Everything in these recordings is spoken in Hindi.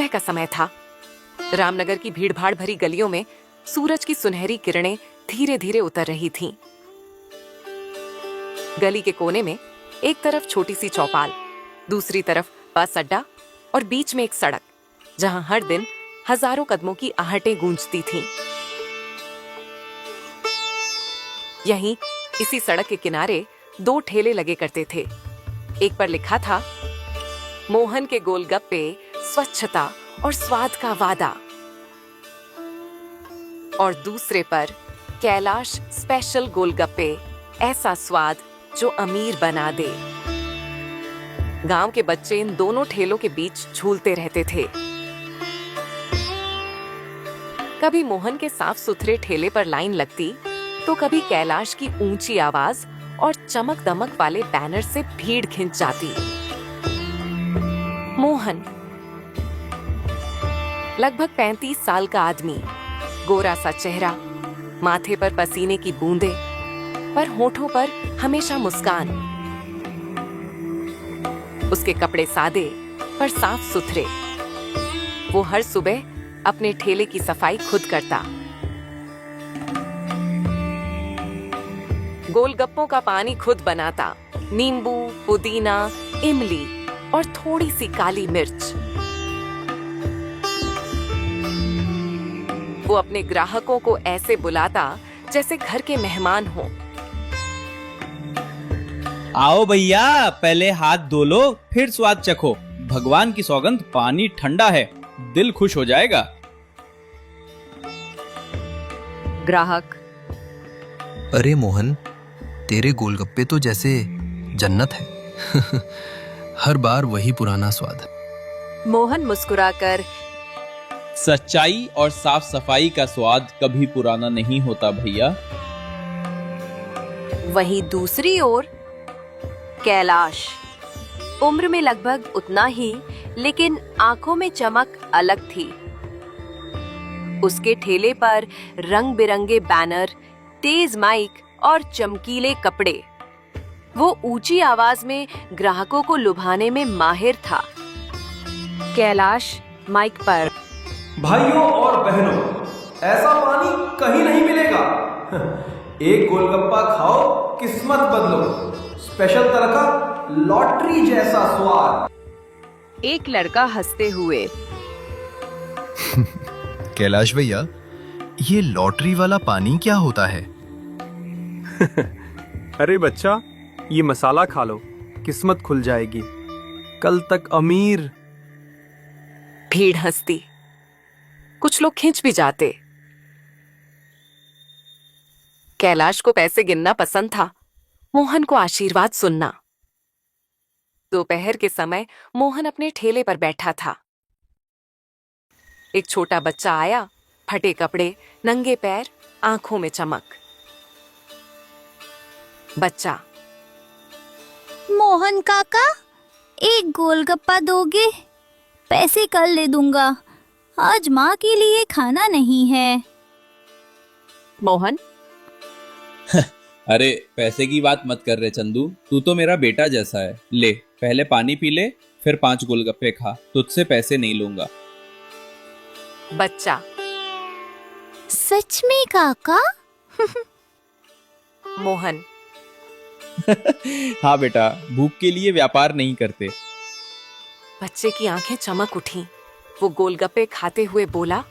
सुबह का समय था। रामनगर की भीड़भाड़ भरी गलियों में सूरज की सुनहरी किरणें धीरे धीरे उतर रही थीं। गली के कोने में एक तरफ छोटी सी चौपाल, दूसरी तरफ बस अड्डा और बीच में एक सड़क जहां हर दिन हजारों कदमों की आहटें गूंजती थीं। यहीं इसी सड़क के किनारे 2 ठेले लगे करते थे। एक पर लिखा था मोहन के गोलगप्पे, स्वच्छता और स्वाद का वादा, और दूसरे पर कैलाश स्पेशल गोलगप्पे, ऐसा स्वाद जो अमीर बना दे। गांव के बच्चे इन दोनों ठेलों के बीच झूलते रहते थे। कभी मोहन के साफ सुथरे ठेले पर लाइन लगती तो कभी कैलाश की ऊंची आवाज और चमक दमक वाले बैनर से भीड़ खिंच जाती। मोहन लगभग 35 साल का आदमी, गोरा सा चेहरा, माथे पर पसीने की बूंदें, पर होठों पर हमेशा मुस्कान। उसके कपड़े सादे पर साफ सुथरे। वो हर सुबह अपने ठेले की सफाई खुद करता। गोलगप्पों का पानी खुद बनाता, नींबू, पुदीना, इमली और थोड़ी सी काली मिर्च। वो अपने ग्राहकों को ऐसे बुलाता जैसे घर के मेहमान हों। आओ भैया, पहले हाथ धो लो, फिर स्वाद चखो। भगवान की सौगंध, पानी ठंडा है, दिल खुश हो जाएगा। ग्राहक: अरे मोहन, तेरे गोलगप्पे तो जैसे जन्नत है। हर बार वही पुराना स्वाद। मोहन मुस्कुराकर: सच्चाई और साफ सफाई का स्वाद कभी पुराना नहीं होता भैया। वहीं दूसरी ओर कैलाश, उम्र में लगभग उतना ही, लेकिन आंखों में चमक अलग थी। उसके ठेले पर रंग बिरंगे बैनर, तेज माइक और चमकीले कपड़े। वो ऊंची आवाज में ग्राहकों को लुभाने में माहिर था। कैलाश माइक पर: भाइयों और बहनों, ऐसा पानी कहीं नहीं मिलेगा। एक गोलगप्पा खाओ, किस्मत बदलो। स्पेशल तरह का लॉटरी जैसा स्वाद। एक लड़का हंसते हुए: कैलाश भैया, ये लॉटरी वाला पानी क्या होता है? अरे बच्चा, ये मसाला खा लो, किस्मत खुल जाएगी, कल तक अमीर। भीड़ हंसती, कुछ लोग खिंच भी जाते। कैलाश को पैसे गिनना पसंद था, मोहन को आशीर्वाद सुनना। दोपहर के समय मोहन अपने ठेले पर बैठा था। एक छोटा बच्चा आया, फटे कपड़े, नंगे पैर, आंखों में चमक। बच्चा: मोहन काका, एक गोलगप्पा दोगे? पैसे कल ले दूंगा, आज माँ के लिए खाना नहीं है। मोहन: अरे पैसे की बात मत कर रे चंदू, तू तो मेरा बेटा जैसा है। ले, पहले पानी पी ले, फिर 5 गोलगप्पे खा, तुझसे पैसे नहीं लूंगा। बच्चा: सच में काका? मोहन: हाँ बेटा, भूख के लिए व्यापार नहीं करते। बच्चे की आंखें चमक उठी। वो गोलगप्पे खाते हुए बोला: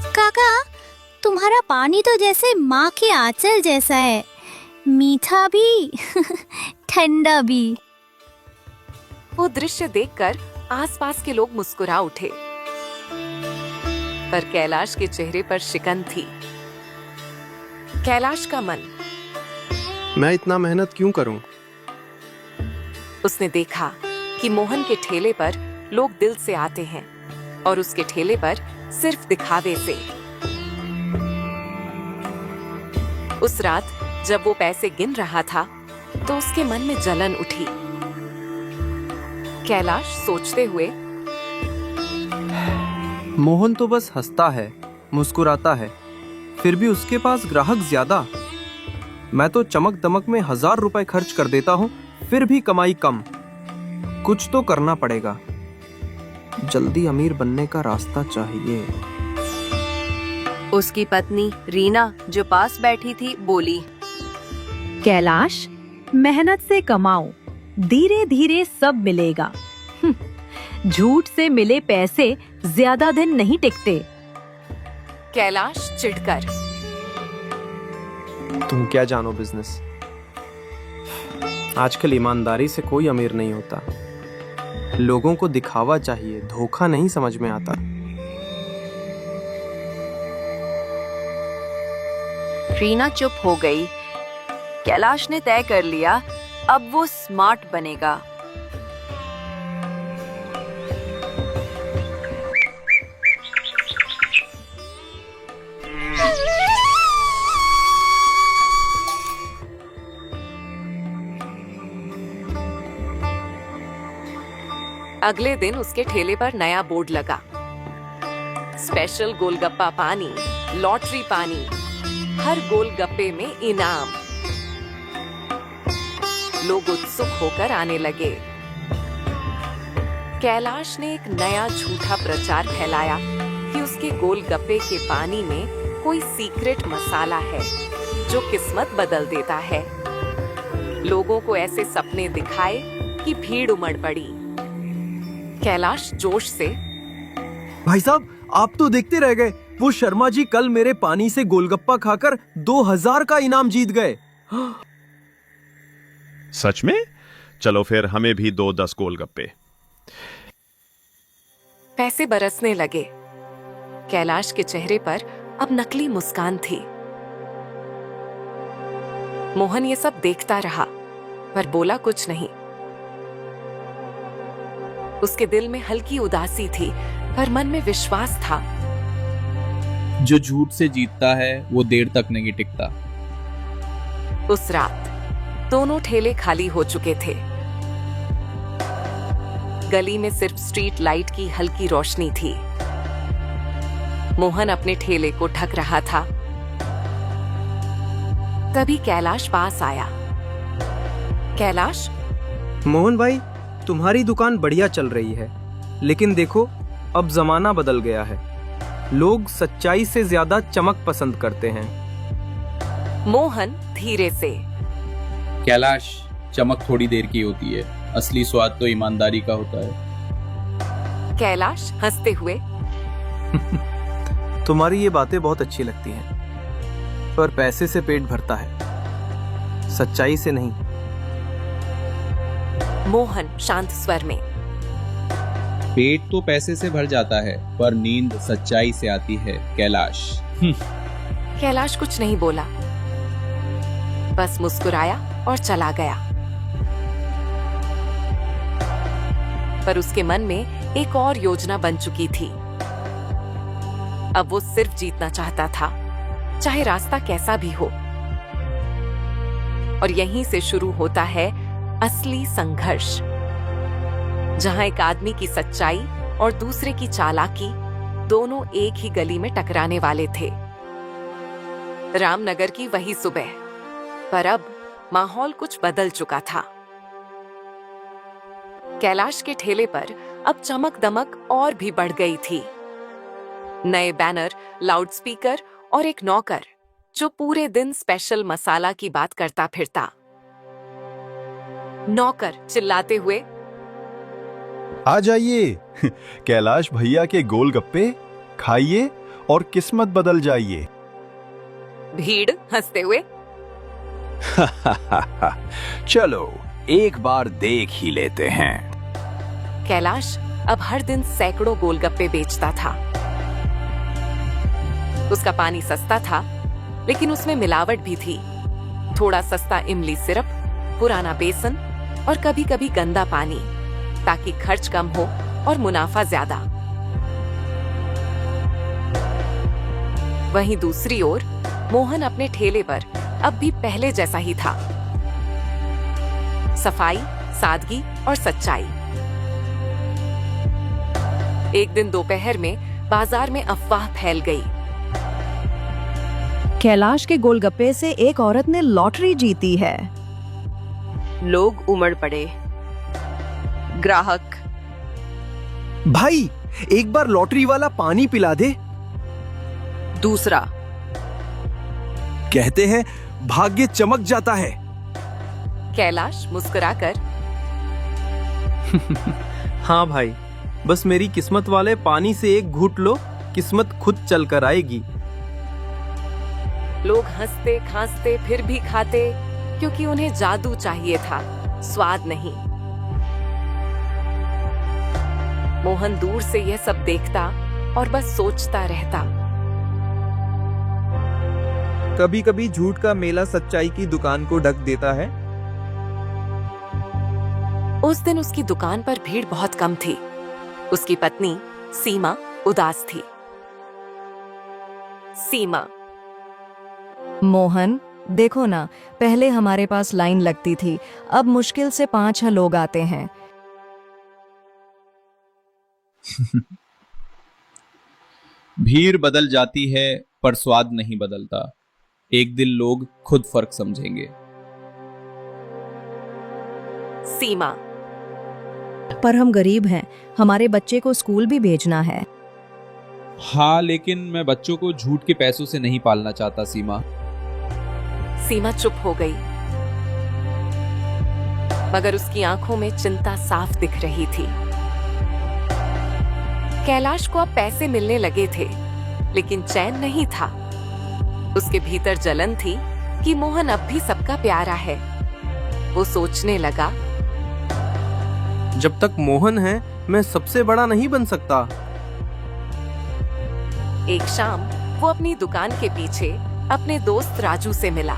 काका, तुम्हारा पानी तो जैसे माँ के आंचल जैसा है, मीठा भी ठंडा भी। वो दृश्य देखकर आसपास के लोग मुस्कुरा उठे, पर कैलाश के चेहरे पर शिकन थी। कैलाश का मन: मैं इतना मेहनत क्यों करूं? उसने देखा कि मोहन के ठेले पर लोग दिल से आते हैं और उसके ठेले पर सिर्फ दिखावे से। उस रात जब वो पैसे गिन रहा था तो उसके मन में जलन उठी। कैलाश सोचते हुए: मोहन तो बस हंसता है, मुस्कुराता है, फिर भी उसके पास ग्राहक ज्यादा। मैं तो चमक दमक में 1000 रुपए खर्च कर देता हूँ, फिर भी कमाई कम। कुछ तो करना पड़ेगा। जल्दी अमीर बनने का रास्ता चाहिए। उसकी पत्नी रीना जो पास बैठी थी बोली, कैलाश, मेहनत से कमाओ, धीरे धीरे सब मिलेगा। झूठ से मिले पैसे ज्यादा दिन नहीं टिकते। कैलाश चिढ़कर, तुम क्या जानो बिजनेस। आजकल ईमानदारी से कोई अमीर नहीं होता। लोगों को दिखावा चाहिए, धोखा नहीं समझ में आता। रीना चुप हो गई। कैलाश ने तय कर लिया, अब वो स्मार्ट बनेगा। अगले दिन उसके ठेले पर नया बोर्ड लगा, स्पेशल गोलगप्पा पानी, लॉटरी पानी, हर गोलगप्पे में इनाम। लोग उत्सुक होकर आने लगे। कैलाश ने एक नया झूठा प्रचार फैलाया कि उसके गोलगप्पे के पानी में कोई सीक्रेट मसाला है जो किस्मत बदल देता है। लोगों को ऐसे सपने दिखाए कि भीड़ उमड़ पड़ी। कैलाश जोश से, भाई साहब, आप तो देखते रह गए। वो शर्मा जी कल मेरे पानी से गोलगप्पा खाकर 2000 का इनाम जीत गए। सच में? चलो फिर हमें भी 2 10 गोलगप्पे। पैसे बरसने लगे। कैलाश के चेहरे पर अब नकली मुस्कान थी। मोहन ये सब देखता रहा पर बोला कुछ नहीं। उसके दिल में हल्की उदासी थी पर मन में विश्वास था। जो झूठ से जीतता है वो देर तक नहीं टिकता। उस रात दोनों ठेले खाली हो चुके थे। गली में सिर्फ स्ट्रीट लाइट की हल्की रोशनी थी। मोहन अपने ठेले को ढक रहा था। तभी कैलाश पास आया। कैलाश, मोहन भाई, तुम्हारी दुकान बढ़िया चल रही है, लेकिन देखो अब जमाना बदल गया है। लोग सच्चाई से ज्यादा चमक पसंद करते हैं। मोहन धीरे से, कैलाश, चमक थोड़ी देर की होती है, असली स्वाद तो ईमानदारी का होता है। कैलाश हंसते हुए, तुम्हारी ये बातें बहुत अच्छी लगती हैं, पर पैसे से पेट भरता है, सच्चाई से नहीं। मोहन शांत स्वर में, पेट तो पैसे से भर जाता है पर नींद सच्चाई से आती है कैलाश। कैलाश कुछ नहीं बोला, बस मुस्कुराया और चला गया। पर उसके मन में एक और योजना बन चुकी थी। अब वो सिर्फ जीतना चाहता था, चाहे रास्ता कैसा भी हो। और यहीं से शुरू होता है असली संघर्ष, जहां एक आदमी की सच्चाई और दूसरे की चालाकी दोनों एक ही गली में टकराने वाले थे। रामनगर की वही सुबह, पर अब माहौल कुछ बदल चुका था। कैलाश के ठेले पर अब चमक दमक और भी बढ़ गई थी। नए बैनर, लाउडस्पीकर और एक नौकर जो पूरे दिन स्पेशल मसाला की बात करता फिरता। नौकर चिल्लाते हुए, आ जाइए, कैलाश भैया के गोलगप्पे खाइए और किस्मत बदल जाइए। भीड़ हंसते हुए, चलो एक बार देख ही लेते हैं। कैलाश अब हर दिन सैकड़ों गोलगप्पे बेचता था। उसका पानी सस्ता था, लेकिन उसमें मिलावट भी थी। थोड़ा सस्ता इमली सिरप, पुराना बेसन और कभी-कभी गंदा पानी, ताकि खर्च कम हो और मुनाफा ज्यादा। वहीं दूसरी ओर मोहन अपने ठेले पर अब भी पहले जैसा ही था। सफाई, सादगी और सच्चाई। एक दिन दोपहर में बाजार में अफवाह फैल गई। कैलाश के गोलगप्पे से एक औरत ने लॉटरी जीती है। लोग उमड़ पड़े। ग्राहक, भाई, एक बार लॉटरी वाला पानी पिला दे। दूसरा। कहते हैं भाग्य चमक जाता है। कैलाश मुस्कुराकर, हाँ भाई, बस मेरी किस्मत वाले पानी से एक घूंट लो, किस्मत खुद चल कर आएगी। लोग हंसते खांसते फिर भी खाते, क्योंकि उन्हें जादू चाहिए था, स्वाद नहीं। मोहन दूर से यह सब देखता और बस सोचता रहता। कभी कभी झूठ का मेला सच्चाई की दुकान को ढक देता है। उस दिन उसकी दुकान पर भीड़ बहुत कम थी। उसकी पत्नी सीमा उदास थी। सीमा, मोहन, देखो ना, पहले हमारे पास लाइन लगती थी, अब मुश्किल से 5 लोग आते हैं। भीड़ बदल जाती है पर स्वाद नहीं बदलता। एक दिन लोग खुद फर्क समझेंगे। सीमा, पर हम गरीब हैं, हमारे बच्चे को स्कूल भी भेजना है। हाँ, लेकिन मैं बच्चों को झूठ के पैसों से नहीं पालना चाहता सीमा। सीमा चुप हो गई, मगर उसकी आंखों में चिंता साफ दिख रही थी। कैलाश को अब पैसे मिलने लगे थे, लेकिन चैन नहीं था। उसके भीतर जलन थी कि मोहन अब भी सबका प्यारा है। वो सोचने लगा, जब तक मोहन है, मैं सबसे बड़ा नहीं बन सकता। एक शाम वो अपनी दुकान के पीछे अपने दोस्त राजू से मिला।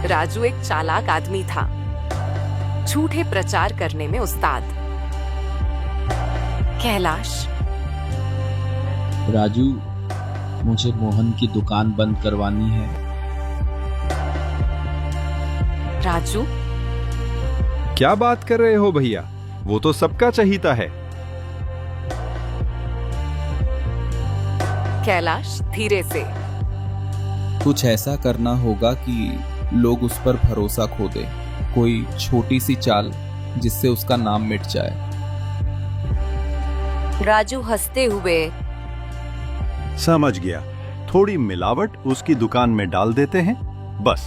राजू एक चालाक आदमी था, झूठे प्रचार करने में उस्ताद। कैलाश, राजू, मुझे मोहन की दुकान बंद करवानी है। राजू, क्या बात कर रहे हो भैया, वो तो सबका चहीता है। कैलाश धीरे से, कुछ ऐसा करना होगा कि लोग उस पर भरोसा खो दे। कोई छोटी सी चाल जिससे उसका नाम मिट जाए। राजू हंसते हुए, समझ गया, थोड़ी मिलावट उसकी दुकान में डाल देते हैं, बस।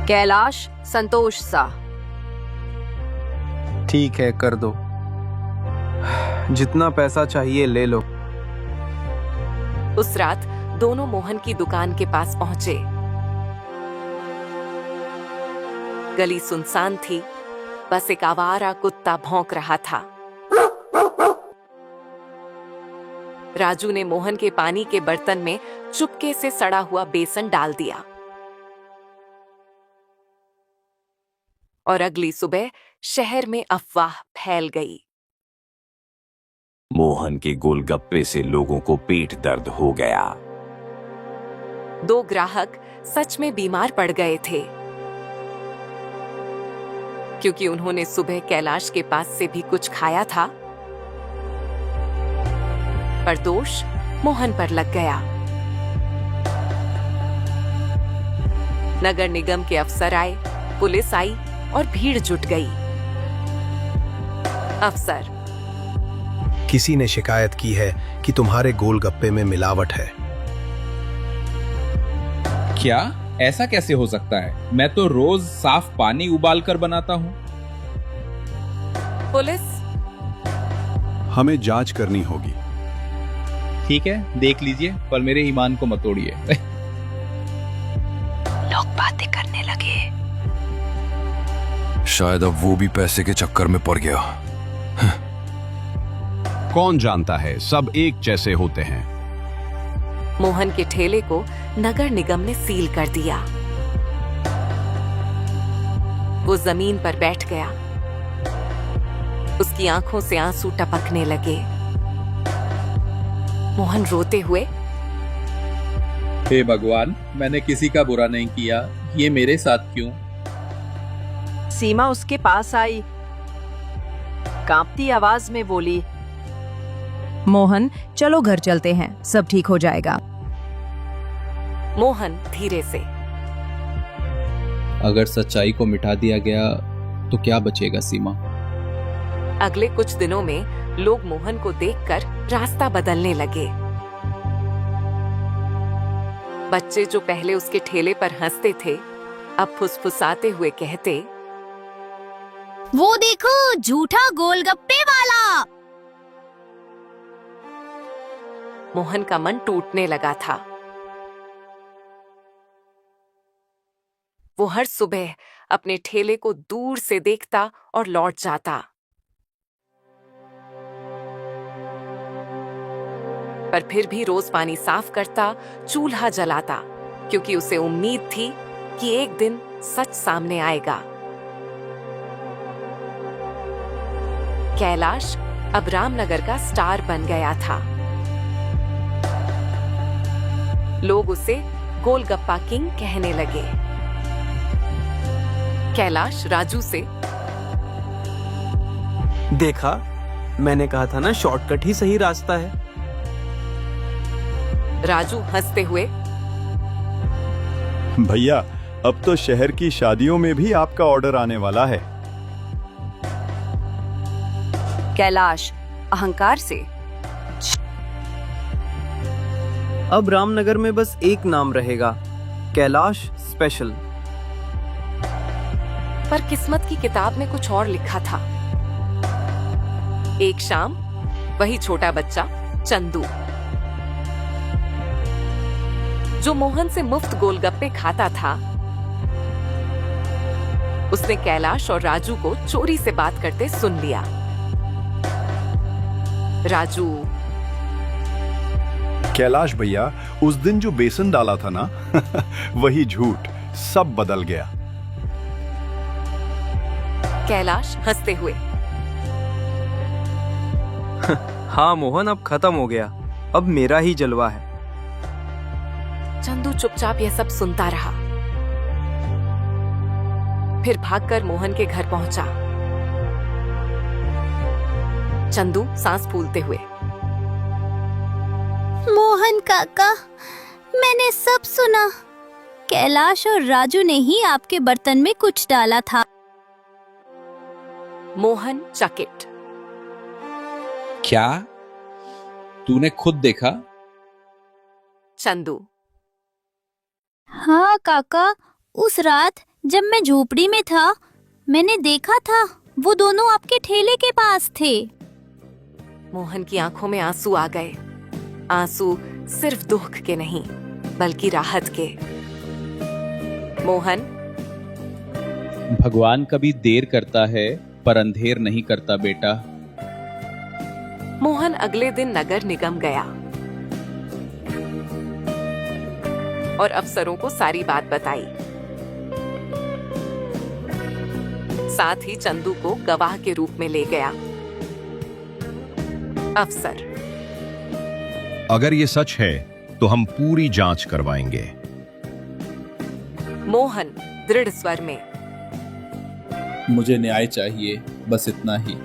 कैलाश संतोष सा, ठीक है, कर दो। जितना पैसा चाहिए ले लो। उस रात दोनों मोहन की दुकान के पास पहुंचे। गली सुनसान थी, बस एक आवारा कुत्ता भौंक रहा था। राजू ने मोहन के पानी के बर्तन में चुपके से सड़ा हुआ बेसन डाल दिया और अगली सुबह शहर में अफवाह फैल गई। मोहन के गोलगप्पे से लोगों को पेट दर्द हो गया। 2 ग्राहक सच में बीमार पड़ गए थे, क्योंकि उन्होंने सुबह कैलाश के पास से भी कुछ खाया था। पर दोष मोहन पर लग गया। नगर निगम के अफसर आए, पुलिस आई और भीड़ जुट गई। अफसर, किसी ने शिकायत की है कि तुम्हारे गोलगप्पे में मिलावट है। क्या? ऐसा कैसे हो सकता है? मैं तो रोज साफ पानी उबाल कर बनाता हूँ। पुलिस, हमें जांच करनी होगी। ठीक है, देख लीजिए, पर मेरे ईमान को मत तोड़िए। लोग बातें करने लगे। शायद अब वो भी पैसे के चक्कर में पड़ गया। कौन जानता है, सब एक जैसे होते हैं। मोहन के ठेले को नगर निगम ने सील कर दिया। वो जमीन पर बैठ गया। उसकी आंखों से आंसू टपकने लगे। मोहन रोते हुए, हे भगवान, मैंने किसी का बुरा नहीं किया, ये मेरे साथ क्यों? सीमा उसके पास आई, कांपती आवाज में बोली, मोहन, चलो घर चलते हैं, सब ठीक हो जाएगा। मोहन धीरे से, अगर सच्चाई को मिटा दिया गया तो क्या बचेगा सीमा? अगले कुछ दिनों में लोग मोहन को देखकर रास्ता बदलने लगे। बच्चे जो पहले उसके ठेले पर हंसते थे, अब फुसफुसाते हुए कहते, वो देखो झूठा गोलगप्पे वाला। मोहन का मन टूटने लगा था। वो हर सुबह अपने ठेले को दूर से देखता और लौट जाता। पर फिर भी रोज पानी साफ करता, चूल्हा जलाता, क्योंकि उसे उम्मीद थी कि एक दिन सच सामने आएगा। कैलाश अब रामनगर का स्टार बन गया था। लोग उसे गोलगप्पा किंग कहने लगे। कैलाश राजू से, देखा, मैंने कहा था ना, शॉर्टकट ही सही रास्ता है। राजू हंसते हुए, भैया अब तो शहर की शादियों में भी आपका ऑर्डर आने वाला है। कैलाश अहंकार से, अब रामनगर में बस एक नाम रहेगा, कैलाश स्पेशल। पर किस्मत की किताब में कुछ और लिखा था। एक शाम वही छोटा बच्चा चंदू, जो मोहन से मुफ्त गोलगप्पे खाता था, उसने कैलाश और राजू को चोरी से बात करते सुन लिया। राजू, कैलाश भैया, उस दिन जो बेसन डाला था ना वही झूठ, सब बदल गया। कैलाश हंसते हुए, हाँ मोहन, अब खत्म हो गया, अब मेरा ही जलवा है। चंदू चुपचाप यह सब सुनता रहा। फिर भागकर मोहन के घर पहुंचा। चंदू सांस फूलते हुए, मोहन काका, मैंने सब सुना। कैलाश और राजू ने ही आपके बर्तन में कुछ डाला था। मोहन चकित, क्या? तूने खुद देखा? चंदू, हाँ काका, उस रात जब मैं झोपड़ी में था, मैंने देखा था वो दोनों आपके ठेले के पास थे। मोहन की आंखों में आंसू आ गए। आंसू सिर्फ दुख के नहीं, बल्कि राहत के। मोहन, भगवान कभी देर करता है पर अंधेर नहीं करता बेटा। मोहन अगले दिन नगर निगम गया और अफसरों को सारी बात बताई। साथ ही चंदू को गवाह के रूप में ले गया। अफसर, अगर ये सच है तो हम पूरी जांच करवाएंगे। मोहन दृढ़ स्वर में, मुझे न्याय चाहिए, बस इतना ही।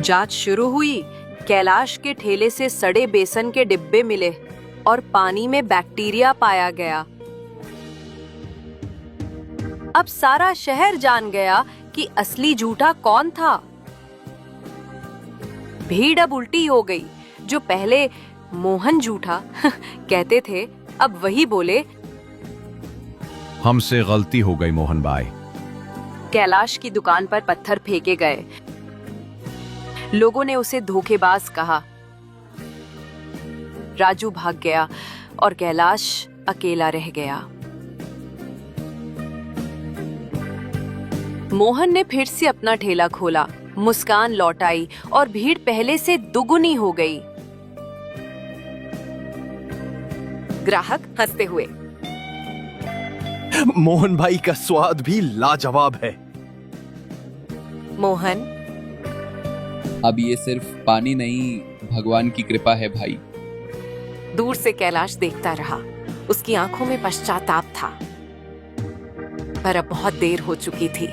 जांच शुरू हुई। कैलाश के ठेले से सड़े बेसन के डिब्बे मिले और पानी में बैक्टीरिया पाया गया। अब सारा शहर जान गया कि असली झूठा कौन था। भीड़ अब उल्टी हो गई। जो पहले मोहन झूठा कहते थे, अब वही बोले, हमसे गलती हो गई मोहन भाई। कैलाश की दुकान पर पत्थर फेंके गए। लोगों ने उसे धोखेबाज कहा। राजू भाग गया और कैलाश अकेला रह गया। मोहन ने फिर से अपना ठेला खोला। मुस्कान लौट आई और भीड़ पहले से दुगुनी हो गई। ग्राहक हंसते हुए, मोहन भाई का स्वाद भी लाजवाब है। मोहन, अब ये सिर्फ पानी नहीं, भगवान की कृपा है भाई। दूर से कैलाश देखता रहा। उसकी आंखों में पश्चाताप था, पर अब बहुत देर हो चुकी थी।